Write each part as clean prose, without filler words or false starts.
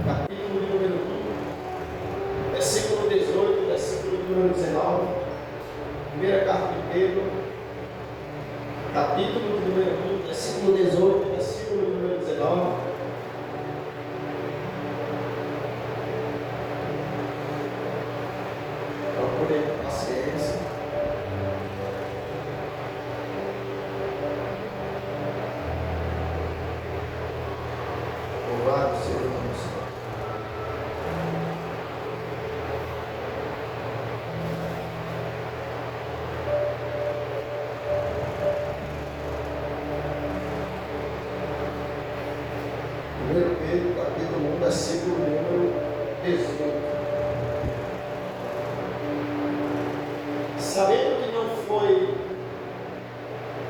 capítulo número 1, versículo 18, versículo número 19, primeira carta de Pedro, capítulo número 1, versículo 18, versículo número 19. Procure paciência. Louvado seja o nome do Senhor. Primeiro Pedro, capítulo 1, versículo número 18. Sabendo que não foi.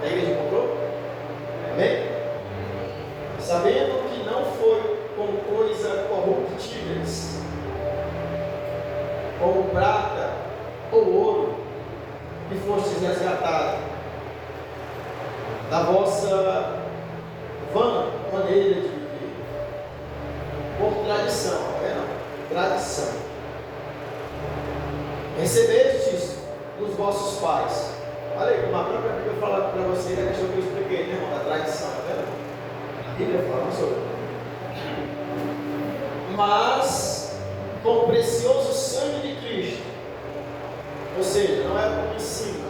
A igreja encontrou? Amém? Sabendo que não foi com coisa corruptíveis, como prata ou ouro, que fostes resgatados da vossa vã maneira de viver, por tradição, tradição. Recebestes dos vossos pais. Olha aí, como a própria Bíblia fala para você a questão que eu expliquei, né, irmão, da tradição, tá vendo? A Bíblia fala sobre. Mas com o precioso sangue de Cristo, ou seja, não é como ensina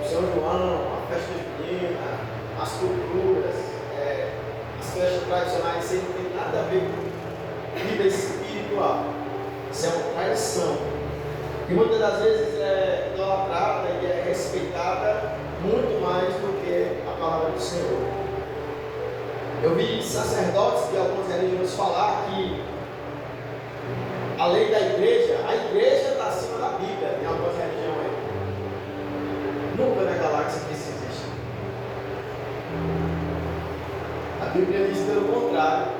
o São João, a festa junina, as culturas, as festas tradicionais, isso não tem nada a ver com vida espiritual. Isso é uma tradição que muitas das vezes é idolatrada e é respeitada muito mais do que a palavra do Senhor. Eu vi sacerdotes de algumas religiões falar que a lei da igreja, a igreja está acima da Bíblia em algumas religiões. Nunca na galáxia que isso existe. A Bíblia diz pelo contrário,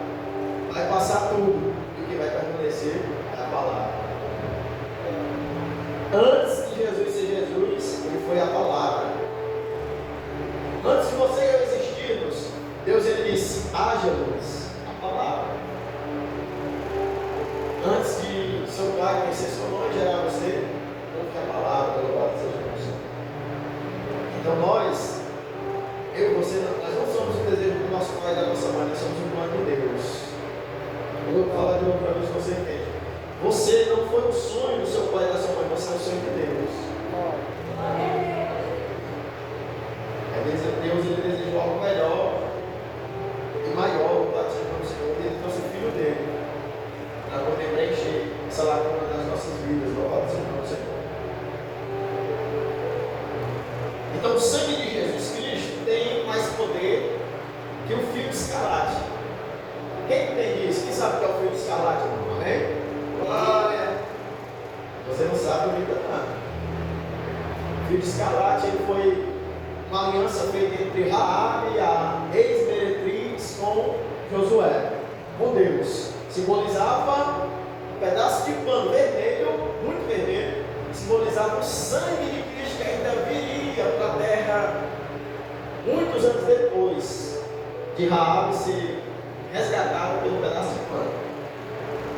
vai passar tudo e o que vai permanecer é a palavra. Antes de Jesus ser Jesus, ele foi a palavra. Antes de você e eu existirmos, Deus ele disse, haja luz, a palavra. Antes de seu pai conhecer sua mãe, gerar você, ouve a palavra, louvado seja Deus. Então nós, eu e você, nós não somos o desejo do nosso pai e da nossa mãe, nós somos o plano de Deus. Eu vou falar de novo para ver se você entende. Você não foi o sonho do seu pai e da sua mãe, você é o sonho de Deus. Deus ele desejou algo melhor e maior para ti para o Senhor. Ele trouxe o filho dele para poder preencher essa lacuna das nossas vidas. Louvado seja o Senhor. Então o sangue de Jesus Cristo tem mais poder que o fio de escarlate. Quem entende isso? Quem sabe o que é o fio de escarlate? Amém? Glória! Você não sabe o que nada. O fio de escarlate ele foi uma aliança feita entre Raabe, a ex-meretriz, com Josué, com Deus. Simbolizava um pedaço de pano vermelho, muito vermelho, simbolizava o sangue de Cristo que ainda viria para a terra muitos anos depois de Raabe ser resgatada pelo pedaço de pano.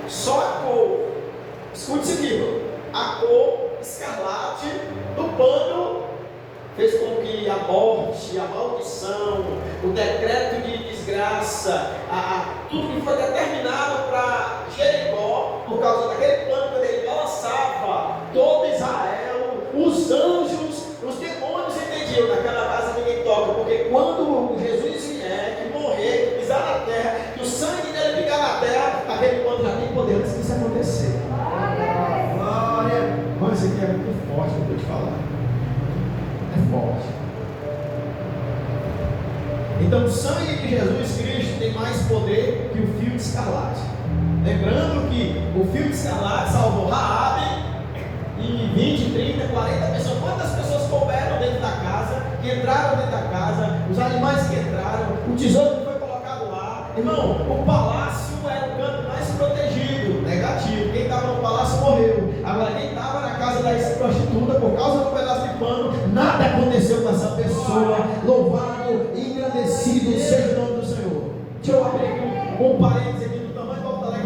Só a cor, escute isso aqui, a cor escarlate do pano fez com que a morte, a maldição, o decreto de desgraça, tudo que foi determinado para Jericó, por causa daquele plano que ele balançava todo Israel, os anjos, os demônios entendiam, naquela casa ninguém toca, porque quando Jesus vier, que morrer, que pisar na terra, que o sangue dele ficar na terra, aquele plano já tem poder antes que isso acontecer. Glória! Mas isso aqui é muito forte, eu vou te falar. É forte. Então o sangue de Jesus Cristo tem mais poder que o fio de escarlate. Lembrando que o fio de escarlate salvou Raabe e 20, 30, 40 pessoas. Quantas pessoas couberam dentro da casa, que entraram dentro da casa, os animais que entraram, o tesouro que foi colocado lá. Irmão, o palácio era o canto mais protegido. Negativo. Quem estava no palácio morreu. Agora quem estava na casa da prostituta, por causa do pedaço de pano, nada aconteceu com essa pessoa. Louvado e engrandecido seja o nome do Senhor. Deixa eu abrir um parênteses aqui do tamanho do altar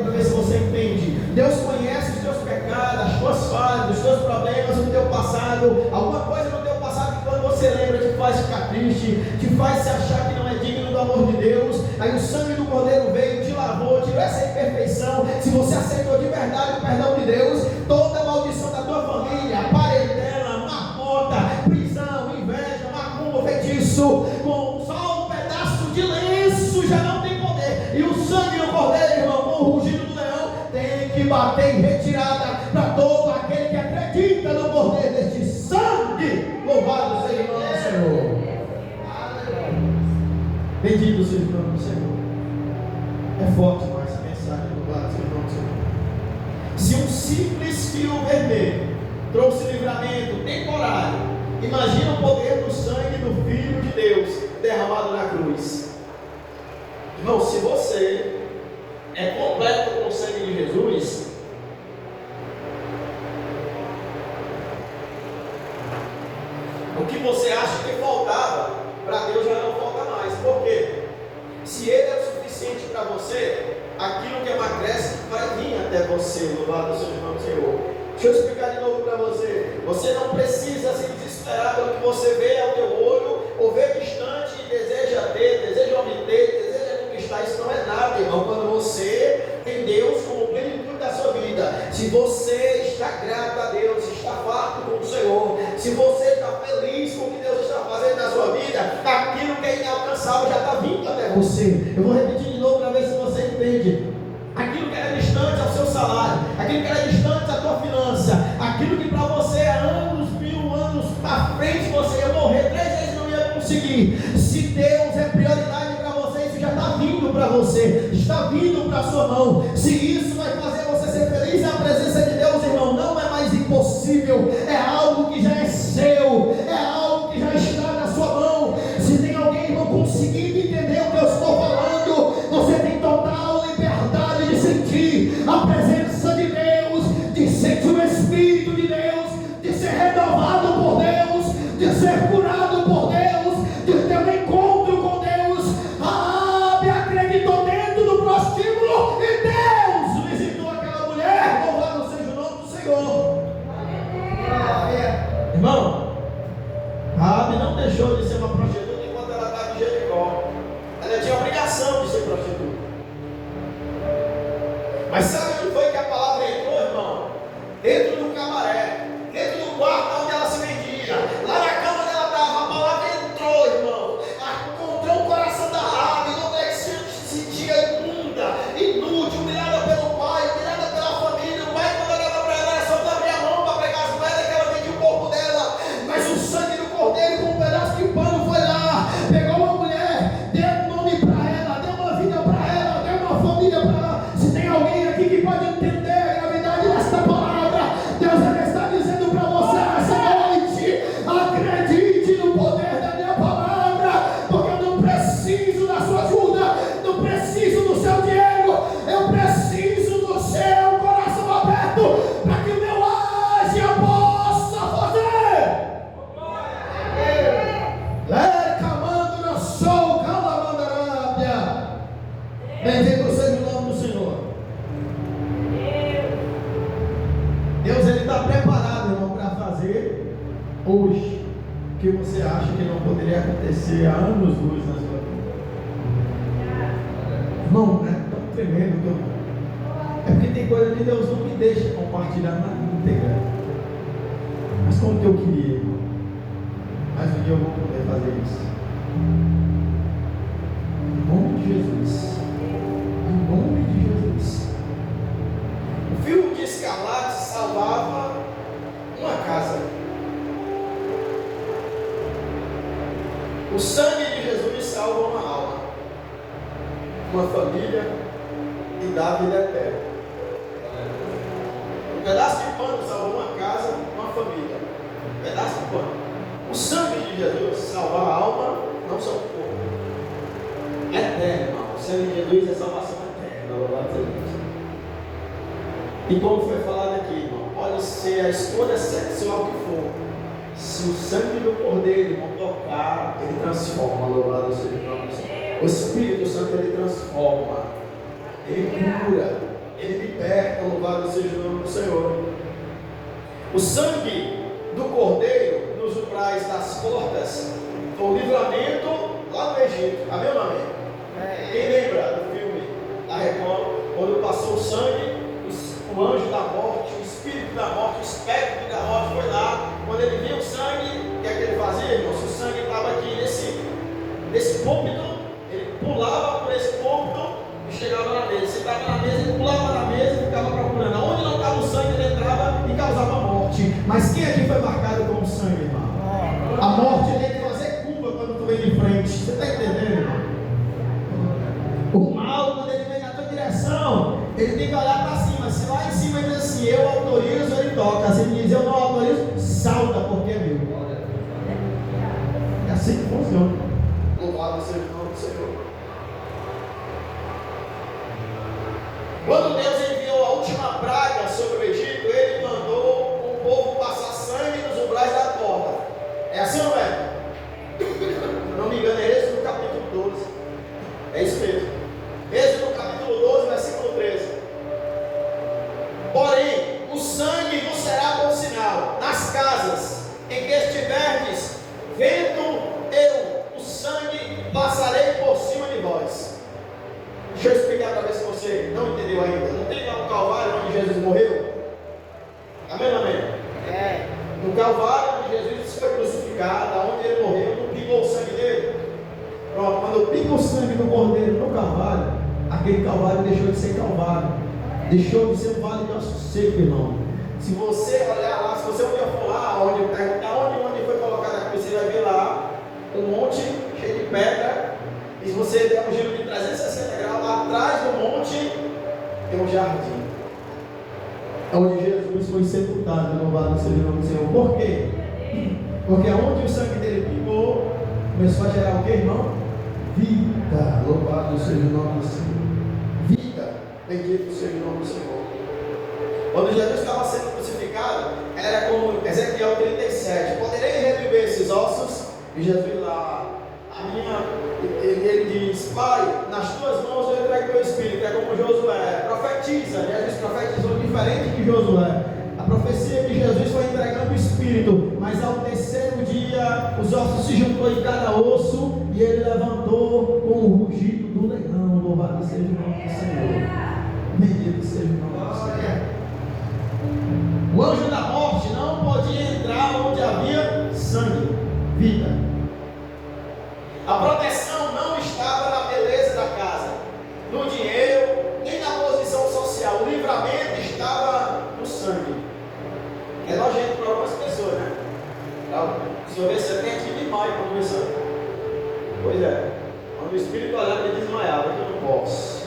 Deus conhece os teus pecados, as tuas falhas, os teus problemas, o teu passado. Alguma coisa no teu passado que quando você lembra te faz ficar triste, te faz se achar que não é digno do amor de Deus. Aí o sangue do Cordeiro veio, te lavou, tirou essa imperfeição. Se você aceitou de verdade o perdão de Deus, toda maldição da tua família, parentela, marmota, prisão, inveja, macumba, feitiço, com só um pedaço de lenço já não tem poder. E o sangue do Cordeiro, irmão, com o rugido do leão, tem que bater em retirada para todo aquele que acredita no poder deste sangue. Louvado seja o nome do Senhor. Bendito seja o nome do Senhor. É forte mais essa mensagem. Louvado seja o nome do Senhor. Se um simples fio vermelho trouxe livramento temporário, imagina o poder do sangue do Filho de Deus derramado na cruz. Irmão, se você é completo com o sangue de Jesus, o que você acha que faltava, para Deus já não falta mais. Por quê? Se Ele é o suficiente para você, aquilo que emagrece vai vir até você. Louvado seja o nome do Senhor. Deixa eu explicar de novo para você. Você não precisa se desesperar pelo que você vê ao teu olho, ou vê distante e deseja ter, deseja obter, deseja conquistar. Isso não é nada, irmão, quando você tem Deus como plenitude da sua vida. Se você está grato a Deus, está farto com o Senhor, se você está feliz com o que Deus está fazendo na sua vida, aquilo que é inalcançável já está vindo até você. Eu vou repetir de novo para ver se você entende. Aquilo que era distante ao seu salário, aquilo que era distante à tua finança, aquilo que para você há anos, 1000 anos para frente você ia morrer 3 vezes e não ia conseguir. Se Deus é prioridade para você, isso já está vindo para você, está vindo para a sua mão. Se isso vai fazer você ser feliz na presença de Deus, irmão, não é mais impossível, é algo que já é seu, é algo que já está na sua mão. Se tem alguém não conseguindo entender o que eu estou falando, você tem total liberdade de sentir a presença de Deus, de sentir o Espírito de Deus, de ser renovado por Deus, de ser curado por Deus, de ter um encontro com Deus. A Ábia acreditou dentro do prostíbulo e Deus visitou aquela mulher. Louvado seja o nome do Senhor. Irmão, a Ábia não deixou de ser uma prostituta enquanto ela estava em Jericó. Ela tinha a obrigação de ser prostituta. Mas sabe onde foi que a palavra entrou, irmão? Dentro do cabaré, dentro do quarto onde ela se vendia, lá na cama onde ela estava, a palavra entrou, irmão. Encontrou o coração da Rabi, onde ela se sentia imunda, inútil, humilhada pelo pai, humilhada pela família. O pai, quando olhava para ela, era só para abrir a mão para pegar as moedas que ela vendia o corpo dela. Mas o sangue do Cordeiro, com um pedaço de pano, foi lá, pegou uma mulher, deu um nome para ela, deu uma vida para ela, deu uma família para ela. Se tem alguém aqui que pode entender a gravidade desta palavra, Deus está dizendo para você essa noite: acredite no poder da minha palavra, porque eu não preciso da sua ajuda, não preciso do seu dinheiro, eu preciso do seu coração aberto para que o meu ágia possa fazer. Lercamando na sol, calamandarábia. Bendito seja o nome do Senhor. Deus, Ele está preparado, irmão, para fazer hoje o que você acha que não poderia acontecer há anos-luz na sua vida. Irmão, é tão tremendo que eu... É porque tem coisa que Deus não me deixa compartilhar na íntegra. Mas como que eu queria, irmão? Mas um dia eu vou poder fazer isso. Em nome de Jesus. Em nome de Jesus. O fio de escarlate salvava uma casa. O sangue de Jesus salva uma alma, uma família e dá vida eterna. Um pedaço de pano salva uma casa, uma família. Um pedaço de pano. O sangue de Jesus salva a alma, não só o corpo. Eterno, irmão. O sangue de Jesus é salvação eterna. Louvado seja Deus. E como foi falado aqui, irmão, pode ser a escolha sexual que for. Se o sangue do Cordeiro, irmão, tocar, ele transforma. Louvado seja o nome do Senhor. O Espírito Santo, ele transforma. Ele cura. Ele liberta, louvado seja o nome do Senhor. O sangue do Cordeiro nos umbrais das portas foi o livramento lá no Egito. Amém ou não amém? Quem lembra do filme da Record, quando passou o sangue, o anjo da morte, o espírito da morte, o espectro da morte foi lá. Quando ele viu o sangue, o que é que ele fazia, irmão? Se o sangue estava aqui nesse púlpito, ele pulava por esse púlpito e chegava na mesa. Se estava na mesa, ele pulava na mesa e ficava procurando. Onde não estava o sangue, ele entrava e causava morte. Mas quem aqui foi marcado com o sangue, irmão? A morte tem que fazer curva quando tu vem de frente. Você está entendendo, irmão? O mal, quando ele vem na tua direção, ele tem que olhar para cima. Se lá em cima diz assim, eu autorizo, ele toca. Se ele diz, eu não autorizo, salta, porque é meu. É assim que funciona. Louvado seja o nome do Senhor. Quando Deus enviou a última praga sobre o Egito, ele mandou o povo passar sangue nos umbrais da porta. É assim ou não é? Se não me engano, é Êxodo capítulo 12. É isso mesmo. Êxodo capítulo 12, versículo 13. Porém, o sangue vos será por sinal nas casas em que estiverdes, vendo eu o sangue, passarei por cima de vós. Deixa eu explicar para ver se você não entendeu ainda. Não tem lá no Calvário onde Jesus morreu? Amém ou amém? No Calvário onde Jesus foi crucificado, onde ele morreu, não pingou o sangue dele. Pronto, quando pinga o sangue do Cordeiro no Calvário, aquele Calvário deixou de ser Calvário, deixou de ser um vale de ossos secos, irmão. Se você olhar lá, se você um dia for lá, onde foi colocada a cruz, você vai ver lá um monte cheio de pedra. E se você der um giro de 360 graus, lá atrás do monte tem um jardim, onde Jesus foi sepultado. Louvado seja o nome do Senhor. Por quê? Porque onde o sangue dele pingou, começou a gerar o que, irmão? Vida. Louvado seja o nome do Senhor. Vida. Bendito seja o nome do Senhor. Quando Jesus estava sendo crucificado, era como Ezequiel 37. Poderei reviver esses ossos? E Jesus lá, ele diz, Pai, nas tuas mãos eu entrego teu espírito. É como Josué profetiza. Jesus profetizou diferente de Josué. A profecia de Jesus foi entregando o espírito, mas ao terceiro dia os ossos se juntou em cada osso e ele levantou com o rugido do leão. Louvado seja o nome do Senhor. Bendito seja o nome do Senhor. O anjo da morte não podia entrar onde havia sangue, vida. A proteção não estava na beleza da casa, no dinheiro, nem na posição social. O livramento estava no sangue. É nojento para algumas pessoas, né? Se eu ver, você tem aqui demais para começar. Pois é. Quando o espírito olhava, ele desmaiava, que eu não posso.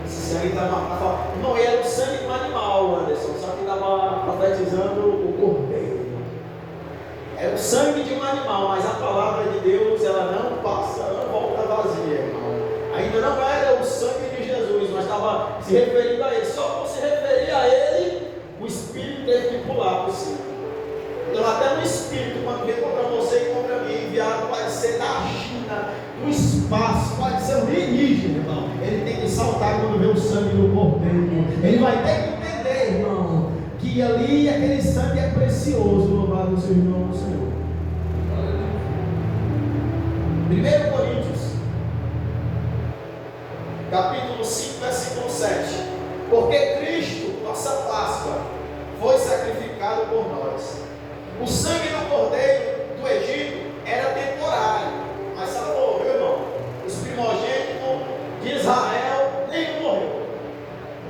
Esse sangue estava. Não era o sangue de um animal, Anderson, só que estava profetizando o cordeiro. É o sangue de um animal, mas a palavra de Deus, ela não passa, não volta vazia, irmão. Ainda não era o sangue de Jesus, mas estava se referindo a ele. Só por se referir a ele, o Espírito teve que pular por cima. Então, até no Espírito, quando vem contra você e contra mim, enviado pode ser da China, do espaço, pode ser um alienígena, irmão. Ele tem que saltar quando vê o sangue do cordeiro. Ele vai ter que entender, irmão, que ali aquele sangue é precioso. Louvado seja o nome do Senhor. 1 Coríntios capítulo 5, versículo 7. Porque Cristo, nossa Páscoa, foi sacrificado por nós. O sangue do cordeiro do Egito era temporário, mas salvou, meu irmão. Os primogênitos de Israel nem morreu,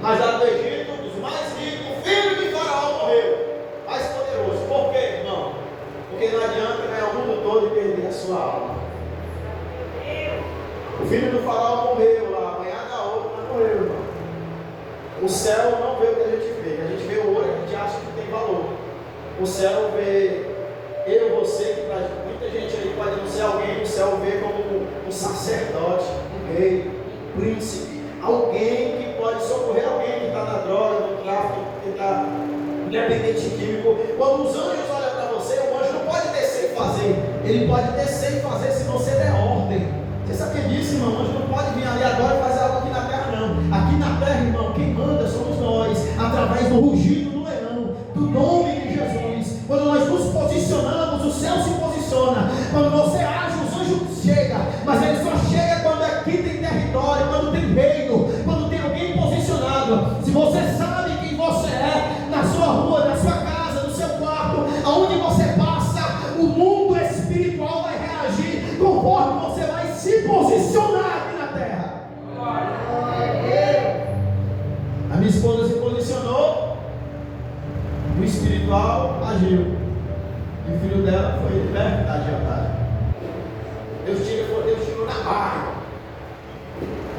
mas lá do Egito, dos mais ricos, o filho de Faraó morreu, mais poderoso. Por quê, irmão? Porque não adianta ganhar o mundo todo e perder a sua alma. O filho do Faraó morreu lá, amanhã da outra, mas morreu, irmão. O céu não vê o que a gente vê o ouro, a gente acha que tem valor. O céu vê eu, você, que para muita gente aí pode não ser alguém, o céu vê como um sacerdote, um rei, um príncipe, alguém que pode socorrer alguém que está na droga, no tráfico, que está dependente químico. Quando os anjos olham para você, o anjo não pode descer e fazer, ele pode descer e fazer se você der ordem. Você sabia disso, irmão? O anjo não pode vir ali agora e fazer algo aqui na terra, não. Aqui na terra, irmão, quem manda no rugido do leão, do nome de Jesus. Quando nós nos posicionamos, o céu se posiciona. Quando você age, os anjos chegam, mas ele só chega quando aqui tem território, quando tem reino, quando tem alguém posicionado. Se você sabe quem você é, na sua rua, na sua casa, no seu quarto, aonde você passa, o mundo espiritual vai reagir conforme você vai se posicionar aqui na terra. A minha esposa se posicionou, o espiritual agiu, e o filho dela foi liberto da agiotagem. Deus tirou na barra.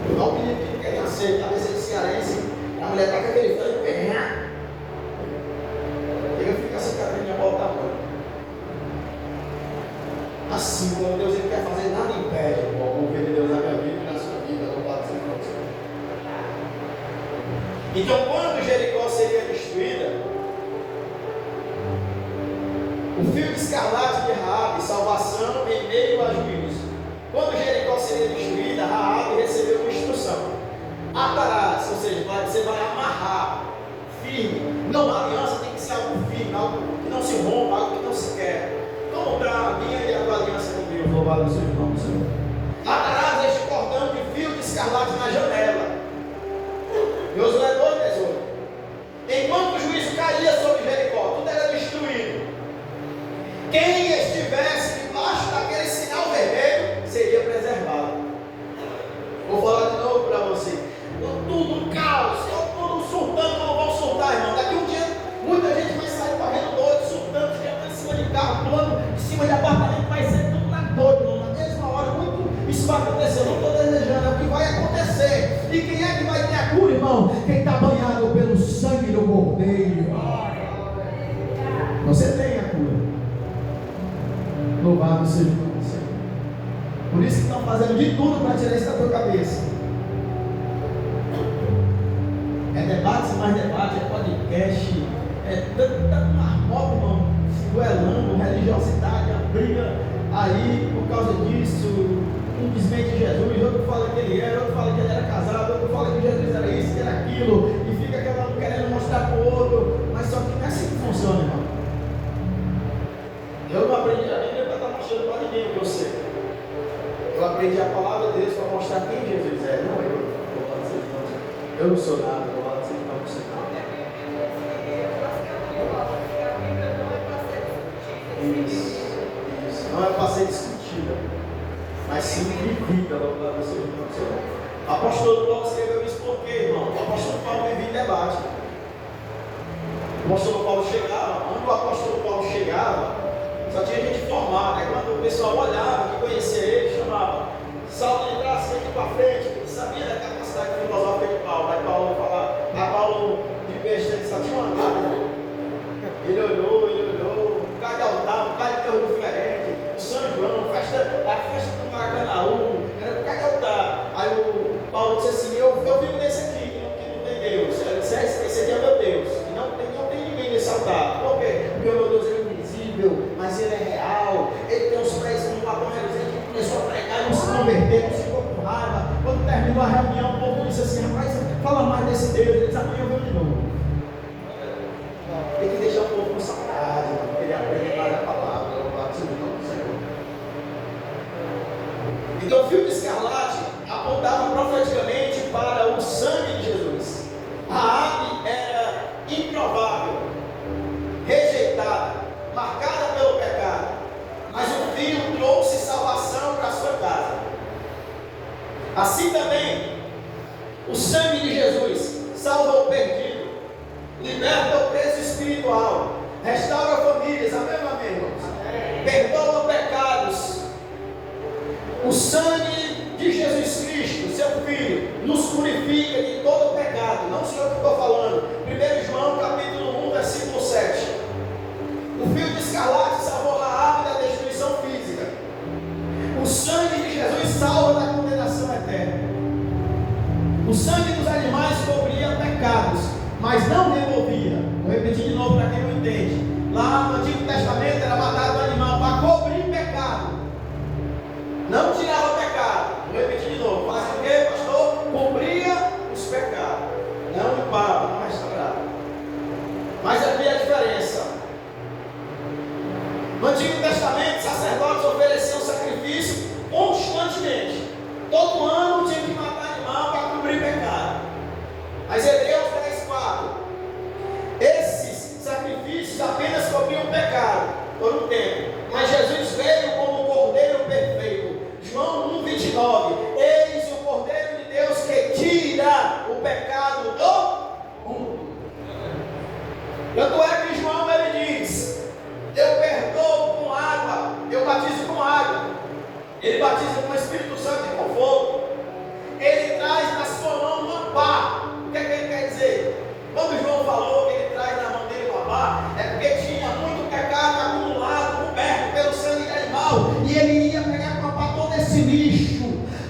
Igual o menino que quer nascer, cabeça de cearense, a mulher está com aquele fã, ele fica assim, carinha, volta a mão. Assim, quando Deus ele quer fazer, nada impede o mover de Deus na minha vida e na sua vida, louvado seja o Senhor. Então, quando Jericó seria destruída, o fio de escarlate de Raabe, salvação em meio a juízo. Quando Jericó seria destruída, Raabe recebeu uma instrução: atarás, ou seja, você vai amarrar firme. Não, a aliança tem que ser algo firme, algo que não se rompa, algo que não se quer. Como está a minha e a tua aliança com Deus? Louvado seja o nome do Senhor. Atarás este cordão de fio de escarlate na janela. Josué 2:18. Enquanto o juízo caía sobre Jericó, tudo era destruído. Quem estivesse debaixo daquele sinal vermelho seria preservado. Vou falar de novo para você. Tudo um caos, tudo surtando, não vão surtar, irmão. Daqui um dia, muita gente vai sair correndo doido, surtando, já em cima de carro, pulando em cima de apartamento, vai ser tudo na doido, irmão. Na mesma hora, isso vai acontecer. Eu não estou desejando, é o que vai acontecer. E quem é que vai ter a cura, irmão? Quem está banhado pelo sangue do Cordeiro. Você tem a cura. Louvado seja o Senhor. Por isso que estão fazendo de tudo para tirar isso da tua cabeça. É debate, mais debate, é podcast, é tanto marmota, irmão, se duelando, religiosidade, a briga aí por causa disso. Um desmente Jesus, outro fala que ele era, outro fala que ele era casado, outro fala que Jesus era isso, que era aquilo, e fica aquela um querendo mostrar para o outro, mas só que não é assim que funciona, irmão. Eu não aprendi a Bíblia para estar mostrando para ninguém o que eu sei. Eu aprendi a palavra de Deus para mostrar quem Jesus é, não eu. Eu não sou nada, eu não sei não sei nada. Isso. Não é para ser discutida, mas sim vivida, louvado seja o Senhor. O apóstolo Paulo escreveu isso por quê, irmão? O apóstolo Paulo vivia em debate. O apóstolo Paulo chegava, onde o apóstolo Paulo chegava, só tinha gente formada. Quando o pessoal olhava, que conhecia ele, chamava Saulo de braço, aqui para frente, ele sabia da capacidade filosófica de Paulo. Aí Paulo falava, a Paulo de besta, ele só tinha uma nada. Ele olhou, um cara de altar, um cara de terror diferente, o São João, a festa do Maracanãú, era um cara de altar. Aí o Paulo disse assim, eu vivo nesse aqui, que não tem Deus. Ele disse, esse aqui é meu Deus, e não tem ninguém nesse altar. Por quê? Porque o meu Deus é invisível, mas ele é real, ele tem os pés como um ladrão reluzente, que começou a pregar, não se converter, não se ficou com raiva. Quando terminou a reunião, o povo disse assim, rapaz, fala mais desse Deus. Ele disse, amanhã eu venho de novo. Tem que deixar o povo com saudade, porque ele aprende mais a palavra, louvado seja o nome do Senhor. Então o fio de escarlate apontava profeticamente para o sangue de Jesus. Raabe era improvável, rejeitada, marcada pelo pecado, mas o fio trouxe salvação para a sua casa. Assim também, o sangue de Jesus salva o perdido, liberta o preso espiritual, restaura famílias, amém, irmãos? Perdoa pecados. O sangue de Jesus Cristo, seu Filho, nos purifica de todo pecado. Não sei o que estou falando. 1 João capítulo 1, versículo 7. O fio de escarlate salvou Raabe da destruição física. O sangue de Jesus salva da condenação eterna. O sangue dos animais cobria pecados, mas não removia. Vou repetir de novo para quem não entende. Lá no Antigo Testamento era matado o animal para cobrir pecado, não tirava pecado. Vou repetir de novo. Faz o quê, pastor? Cobria os pecados, não limpava, não restaurava. oferecer um sacrifício constantemente. Todo ano tinha que matar animal para cobrir pecado. Mas Hebreus 10:4, esses sacrifícios apenas cobriam o pecado por um tempo, mas Jesus veio como o Cordeiro perfeito. João 1:29, eis o Cordeiro de Deus que tira o pecado do mundo. Tanto é que João ele diz: eu perdoo com água, eu batizo com água. Ele batiza com o Espírito Santo e com fogo. Ele traz na sua mão uma pá. O que é que ele quer dizer? Quando João falou que ele traz na mão dele uma pá, é porque tinha muito pecado acumulado, coberto pelo sangue de animal, e ele ia pegar com a pá todo esse lixo,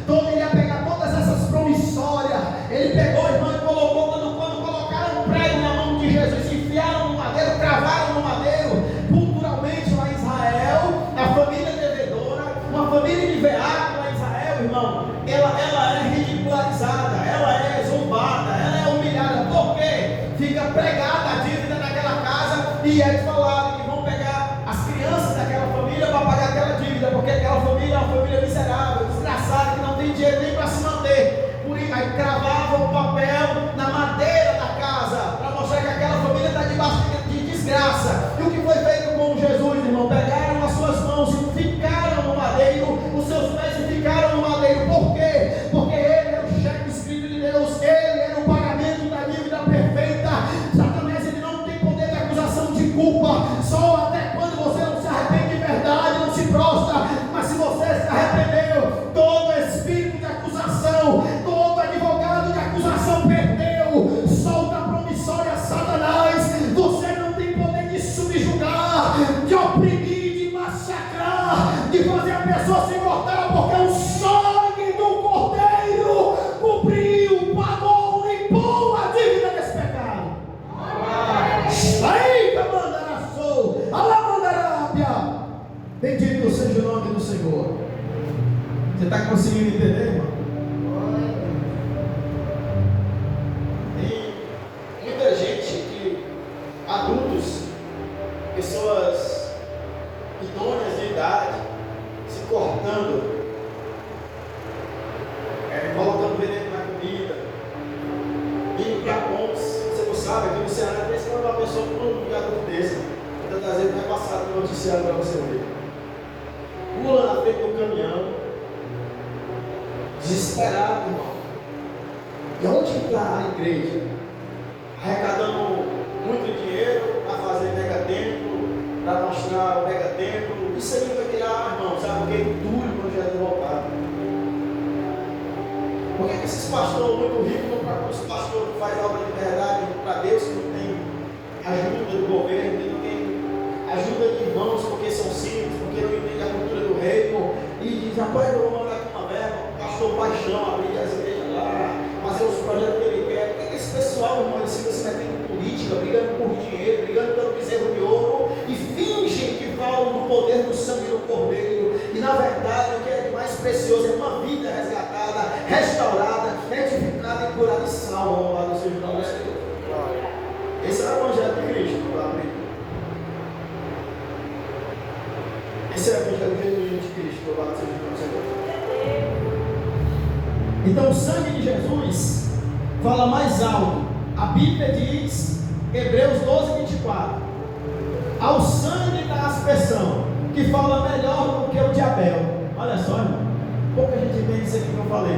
ele ia pegar todas essas promissórias. Ele pegou, irmão, e colocou, quando colocaram um prego na mão de Jesus, enfiaram no madeiro, cravaram no madeiro. Culturalmente lá em Israel, a família devedora, uma família de veado lá em Israel, irmão, ela é ridicularizada, ela é zombada, ela é humilhada. Por quê? Fica pregada a dívida naquela casa, e é falado que vão pegar as crianças daquela família para pagar aquela dívida, porque aquela família é uma família miserável, desgraçada, que não tem dinheiro nem para se manter. Por isso, aí cravavam o papel na madeira da casa, para mostrar que aquela família está debaixo de desgraça. E o que foi feito com Jesus, irmão? Pegaram as suas mãos e ficaram no madeiro, os seus pés ficaram no madeiro. Por quê? Porque ele era o cheque escrito de Deus, ele era o pagamento da dívida perfeita. Satanás, ele não tem poder de acusação de culpa, só até quando você não se arrepende de verdade, não se prostra. Mas se você se arrependeu, todo espírito de acusação, todo advogado de acusação perdeu. Solta a promissória, Satanás. Você não tem poder de subjugar, de oprimir, de massacrar, de fazer a pessoa se cortar, porque o sangue do Cordeiro cobriu, pagou, limpou a dívida desse pecado. Aí, Camandaraçou, Alamandarábia. Bendito seja o nome do Senhor. Você está conseguindo entender, irmão? Tem muita gente adultos, pessoas idôneas de idade, se cortando, colocando veneno na comida, indo para pontos. Você não sabe, aqui no Ceará, às vezes, quando uma pessoa com um adulto desse, muitas vezes não é passado no noticiário para você ver. Pula na frente do caminhão, desesperado, irmão. E onde está a igreja? Arrecadando muito dinheiro para fazer megatemplo, para mostrar o megatemplo. Isso aí vai virar, irmão, sabe o que? Duro quando já é voltado. Por que esses pastores muito ricos não procuram os pastores que fazem obra de verdade para Deus, que não tem ajuda do governo, que não tem ajuda de irmãos, porque são simples, porque não entendem a cultura do reino, e diz: rapaz, eu vou mandar aqui uma verba, pastor Paixão, abrir as igrejas lá, fazer os projetos que ele quer. Por que esse pessoal, irmão, assim, você vai ter política, brigando por dinheiro, brigando pelo bezerro de ouro, e fingem que falam do poder do sangue do Cordeiro, e na verdade o que é de mais precioso é uma vida resgatada, restaurada, edificada e curada e salva lá do seu nome do Senhor. Esse é o Evangelho de Cristo, amém. Esse é o Evangelho genuíno de Cristo, louvado seja o Senhor. Então o sangue de Jesus fala mais alto. A Bíblia diz, Hebreus 12:24, ao sangue da aspersão, que fala melhor do que o de Abel. Olha só, irmão, pouca gente entende isso aqui que eu falei.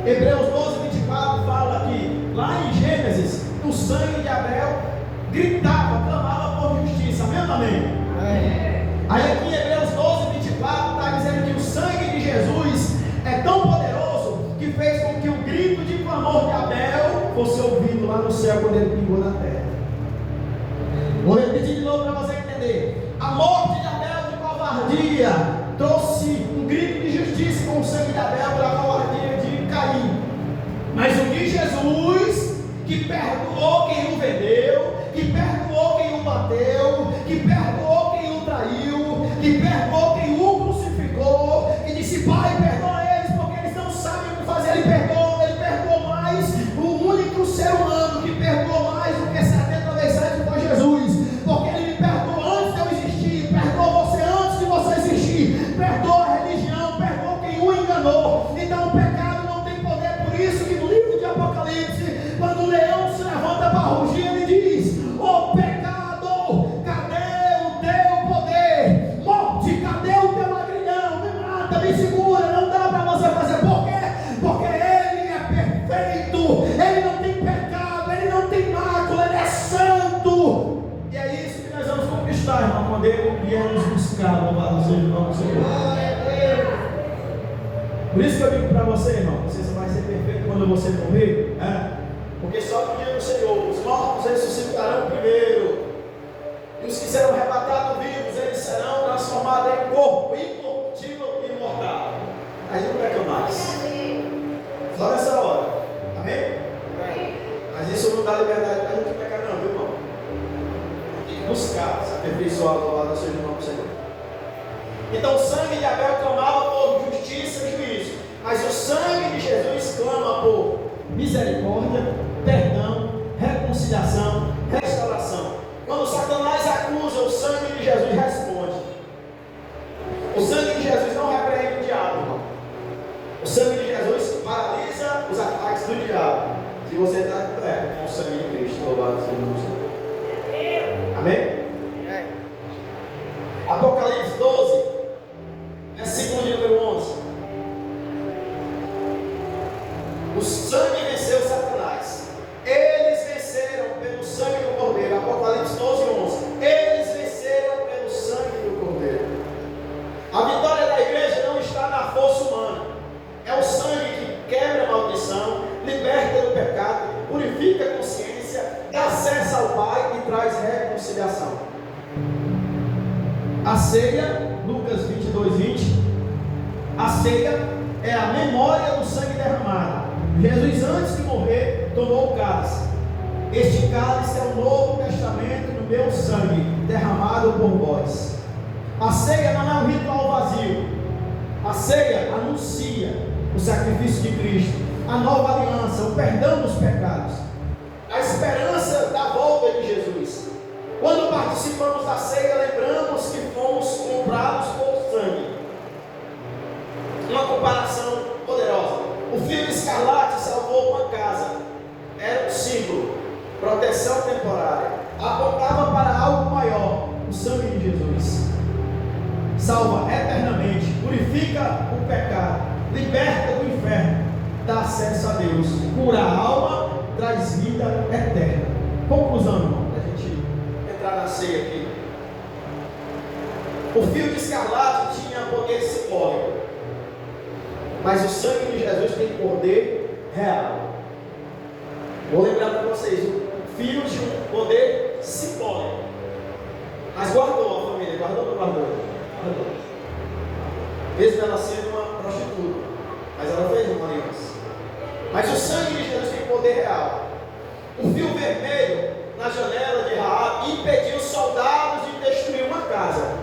Hebreus 12:24 fala que lá em Gênesis, o sangue de Abel gritava, clamava por justiça. Amém? Aí aqui em Hebreus 12:24 está dizendo que o sangue de Jesus é tão poderoso que fez com que o grito de clamor de Abel fosse ouvido lá no céu quando ele pingou na terra. Vou repetir de novo para você entender. A morte de Abel de covardia trouxe um grito de justiça com o sangue de Abel pela covardia de Caim. Mas o de Jesus, que perdoou quem o vendeu, que perdoou quem o bateu, que perdoou quem o traiu, que perdoou quem o crucificou, e disse: Pai, perdoa eles, porque eles não sabem o que fazer. Ele perdoou mais. O único ser humano que perdoou mais do que 70 vezes 7 foi Jesus, porque ele me perdoou antes de eu existir, perdoou você antes de você existir, perdoou vier nos buscar, louvado seja o nome do Senhor. Por isso que eu digo para você, irmão, você só vai ser perfeito quando você morrer, porque só no dia do Senhor, os mortos ressuscitarão primeiro, e os que serão arrebatados vivos, eles serão transformados em corpo incorruptível e imortal. Aí não peca mais. Só nessa hora. Amém? Mas isso não dá liberdade para a gente pecar não, viu, irmão? Tem que buscar se aperfeiçoar do lado do seu irmão do Senhor. Então o sangue de Abel clamava por justiça e juízo, mas o sangue de Jesus clama por misericórdia, perdão, reconciliação, restauração. Quando Satanás acusa, o sangue de Jesus responde. O sangue de Jesus não repreende o diabo, irmão. O sangue de Jesus paralisa os ataques do diabo. Se você está com o sangue de Cristo, louvado seja o Senhor. Amém? Apocalipse 12, versículo de número 11. O sangue venceu Satanás. Eles venceram pelo sangue do Cordeiro. Apocalipse 12, 11. Eles venceram pelo sangue do Cordeiro. A vitória da igreja não está na força humana. É o sangue que quebra a maldição, liberta do pecado, purifica a consciência, dá acesso ao Pai e traz reconciliação. A ceia, Lucas 22, 20. A ceia é a memória do sangue derramado. Jesus, antes de morrer, tomou o cálice. Este cálice é o Novo Testamento no meu sangue, derramado por vós. A ceia não é um ritual vazio. A ceia anuncia o sacrifício de Cristo, a nova aliança, o perdão dos pecados, a esperança da volta de Jesus. Quando participamos da ceia, lembramos que fomos comprados por sangue. Uma comparação poderosa. O fio escarlate salvou uma casa. Era um símbolo, proteção temporária. Apontava para algo maior, o sangue de Jesus. Salva eternamente, purifica o pecado, liberta do inferno, dá acesso a Deus, cura a alma, traz vida eterna. Conclusão, irmão, para a gente entrar na ceia aqui. O fio de escarlate tinha poder simbólico, mas o sangue de Jesus tem poder real. Vou lembrar para vocês, o fio tinha um poder simbólico, mas guardou a família, guardou ou não guardou? Guardou. Mesmo ela sendo uma prostituta, mas ela fez uma aliança. Mas o sangue de Jesus tem poder real. O fio vermelho na janela de Raabe impediu os soldados de destruir uma casa.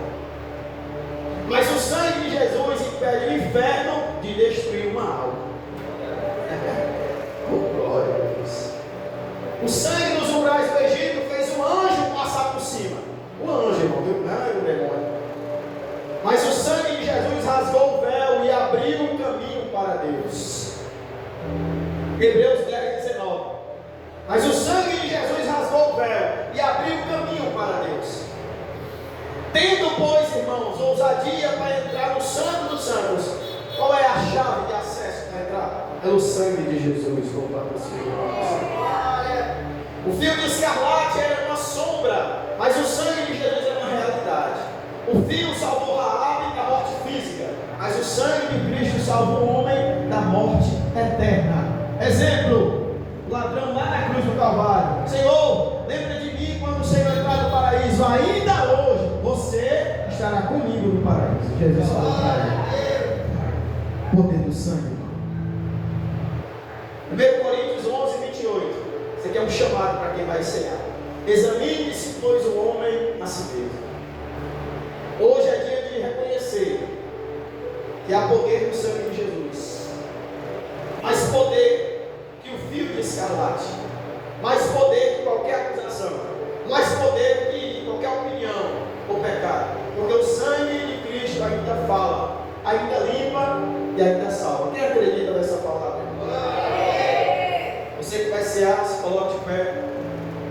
Mas o sangue de Jesus impede o inferno de destruir uma alma. Oh, glória a Deus. O sangue dos umbrais do Egito fez um anjo passar por cima. O anjo, irmão, viu? Não é o demônio. Mas o sangue de Jesus rasgou o véu e abriu um caminho para Deus. Hebreus 10, 19. Mas o sangue de Jesus rasgou o véu e abriu o caminho para Deus. Tendo, pois, irmãos, ousadia para entrar no Santo dos Santos, qual é a chave de acesso para entrar? É o sangue de Jesus, louvado seja. O fio de escarlate era uma sombra, mas o sangue de Jesus é uma realidade. O fio salvou Raabe da morte física, mas o sangue de Cristo salvou o homem da morte eterna. Exemplo, o ladrão lá na cruz do Calvário. Senhor, lembra de mim quando o Senhor entrar no paraíso. Ainda hoje, você estará comigo no paraíso. Jesus falou para ele. Poder do sangue. 1 Coríntios 11, 28. Isso aqui é um chamado para quem vai cear. Examine-se, pois, o homem a si mesmo. Hoje é dia de reconhecer que há poder no sangue de Jesus. Mais poder que o fio de escarlate. Mais poder que qualquer acusação. Mais poder que qualquer opinião ou pecado. Porque o sangue de Cristo ainda fala, ainda limpa e ainda salva. Quem acredita nessa palavra? Você que vai cear, se coloque de pé.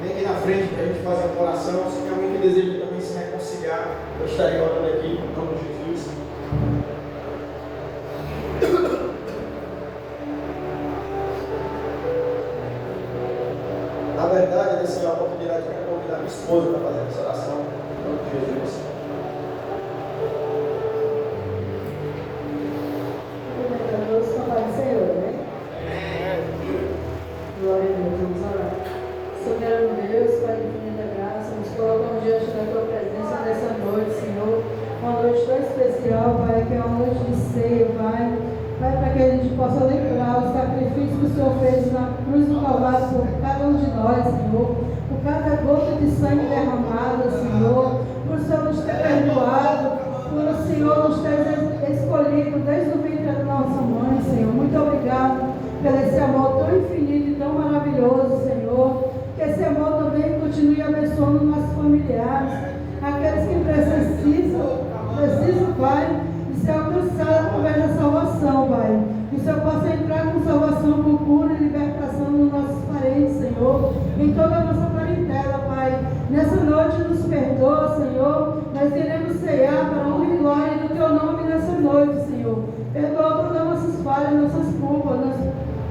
Vem aqui na frente para a gente fazer uma oração. Se tem alguém que deseja também se reconciliar, eu estarei orando aqui em nome de Jesus. Na verdade, nessa oportunidade, eu quero convidar minha esposa para fazer essa oração em nome de Jesus. noite tão especial, Pai, que é uma noite de ceia, Pai. Pai, para que a gente possa lembrar o sacrifício que o Senhor fez na cruz do Calvário por cada um de nós, Senhor. Por cada gota de sangue derramada, Senhor. Por o Senhor nos ter perdoado. Por o Senhor nos ter escolhido desde o ventre da nossa mãe, Senhor. Muito obrigado por esse amor tão infinito e tão maravilhoso, Senhor. Que esse amor também continue abençoando nossos familiares, aqueles que precisam, Pai, de ser alcançados através da salvação, Pai. Que o Senhor possa entrar com salvação, com cura e libertação nos nossos parentes, Senhor, em toda a nossa parentela, Pai. Nessa noite nos perdoa, Senhor. Nós iremos ceiar para a honra e glória do Teu nome nessa noite, Senhor. Perdoa todas as nossas falhas, nossas culpas. Nós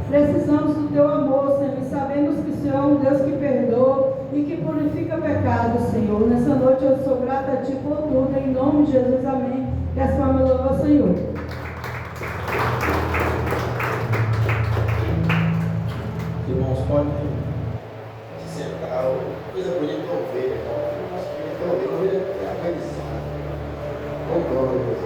precisamos do Teu amor, Senhor, e sabemos que o Senhor é um Deus que perdoa e que purifica pecados, Senhor. Nessa noite eu sou grata a Ti por tudo, em nome de Jesus, amém. Que a sua louva ao Senhor. Irmãos, podem se sentar. Coisa bonita é ovelha, então. Acho que a ovelha é a benção. Oh, glória a Deus.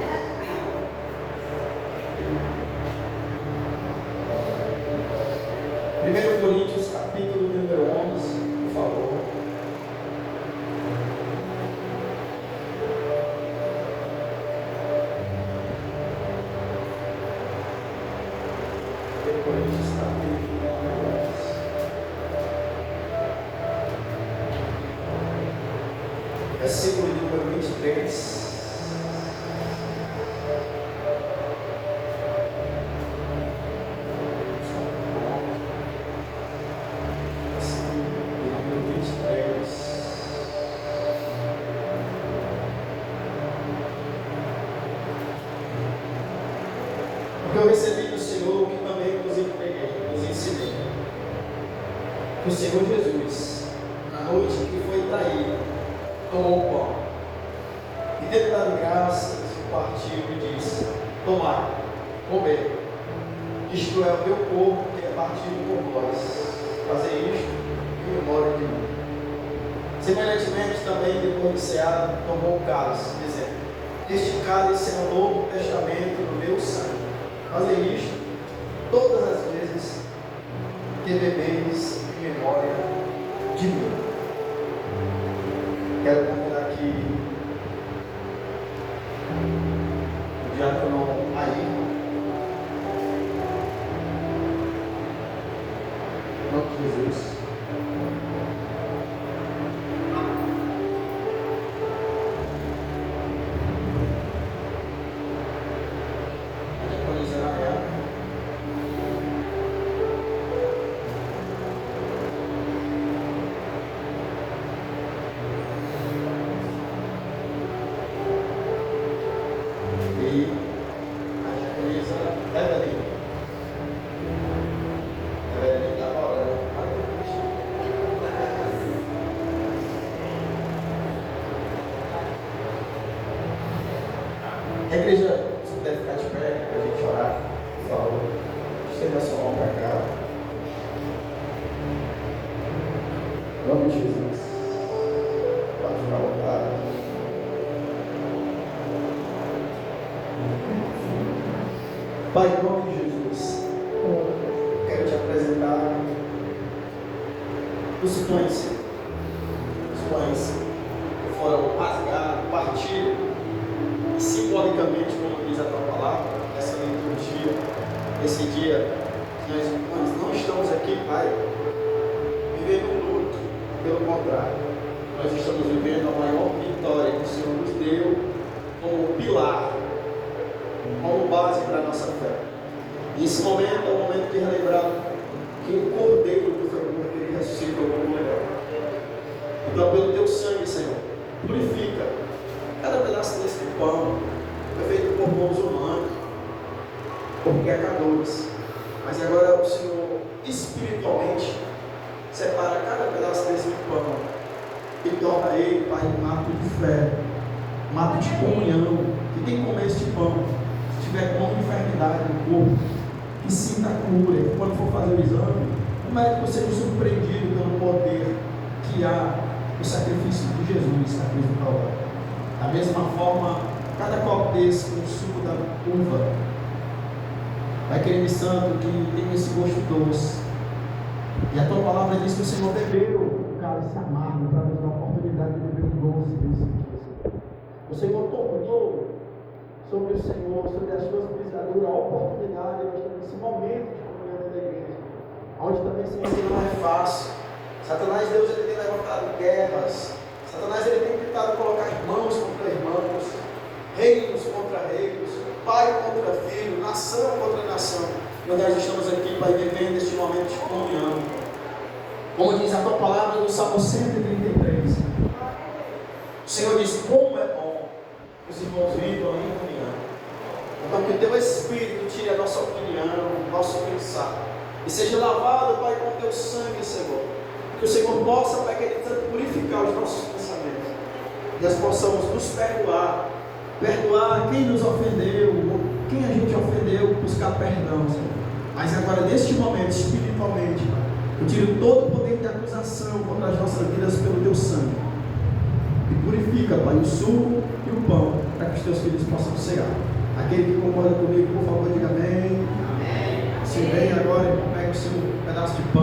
Primeiro Coríntios, capítulo número 11, por favor. Primeiro Coríntios, capítulo número 11. Versículo número 23. Eu recebi do Senhor, que também nos ensinei. Que o Senhor Jesus, na noite que foi traído, tomou o pão. E tendo dado graças, partiu e disse: tomai, comei. Isto é o meu corpo que é partido por vós. Fazei isto em memória de mim. Semelhantemente também, depois de ceado, tomou o cálice, dizendo: este cálice é o novo testamento do meu sangue. Fazei isto todas as vezes que bebeis em memória de mim. Quero convidar aqui o diácono aí. Em nome de Jesus. A igreja, se puder ficar de pé para a gente orar, por favor. Estenda a sua mão para cá. Em nome de Jesus. Pode ficar à vontade. Pai, em nome de Jesus, quero te apresentar os pães. Os pães que foram rasgados, partidos. Simbolicamente, como diz a tua palavra, nessa liturgia, esse dia, nós não estamos aqui, Pai, vivendo um luto, pelo contrário, nós estamos vivendo a maior vitória que o Senhor nos deu como pilar, como base para a nossa fé. E esse momento é o momento de relembrar que o Cordeiro do Senhor, ele ressuscitou como leão. Então, pelo teu sangue, Senhor, purifica cada pedaço desse pão. Foi feito por mãos humanas, por pecadores. Mas agora o Senhor espiritualmente separa cada pedaço desse pão e torna ele, Pai, um ato de fé, um ato de comunhão. Que quem comer este pão, se tiver com enfermidade no corpo, que sinta a cura. E quando for fazer o exame, o médico seja surpreendido pelo poder que há no sacrifício de Jesus na cruz do Calvário. Da mesma forma, cada copo desse com o suco da uva. Pai querido e santo, que tem esse gosto doce. E a tua palavra diz que o Senhor bebeu o cálice amargo para nos dar a oportunidade de beber o doce desse dia. O Senhor tornou sobre o Senhor, sobre as suas pisaduras, a oportunidade de nós termos esse momento de comunhão da igreja, onde também, Senhor, que não é fácil. Satanás, Deus, ele tem levantado guerras. Satanás, ele tem tentado colocar irmãos contra irmãos, reinos contra reinos, pai contra filho, nação contra nação. Mas nós estamos aqui, Pai, vivendo este momento de comunhão. Como diz a tua palavra no Salmo 133. O Senhor diz: como é bom os irmãos vivam em comunhão. Então, que o teu Espírito tire a nossa opinião, o nosso pensar, e seja lavado, Pai, com o teu sangue, Senhor. Que o Senhor possa, Pai, querer purificar os nossos pensamentos. E nós possamos nos perdoar quem nos ofendeu, quem a gente ofendeu, buscar perdão, Senhor. Mas agora, neste momento, espiritualmente, Pai, eu tiro todo o poder de acusação contra as nossas vidas pelo teu sangue. E purifica, Pai, o suco e o pão, para que os teus filhos possam cear. Aquele que concorda comigo, por favor, diga amém.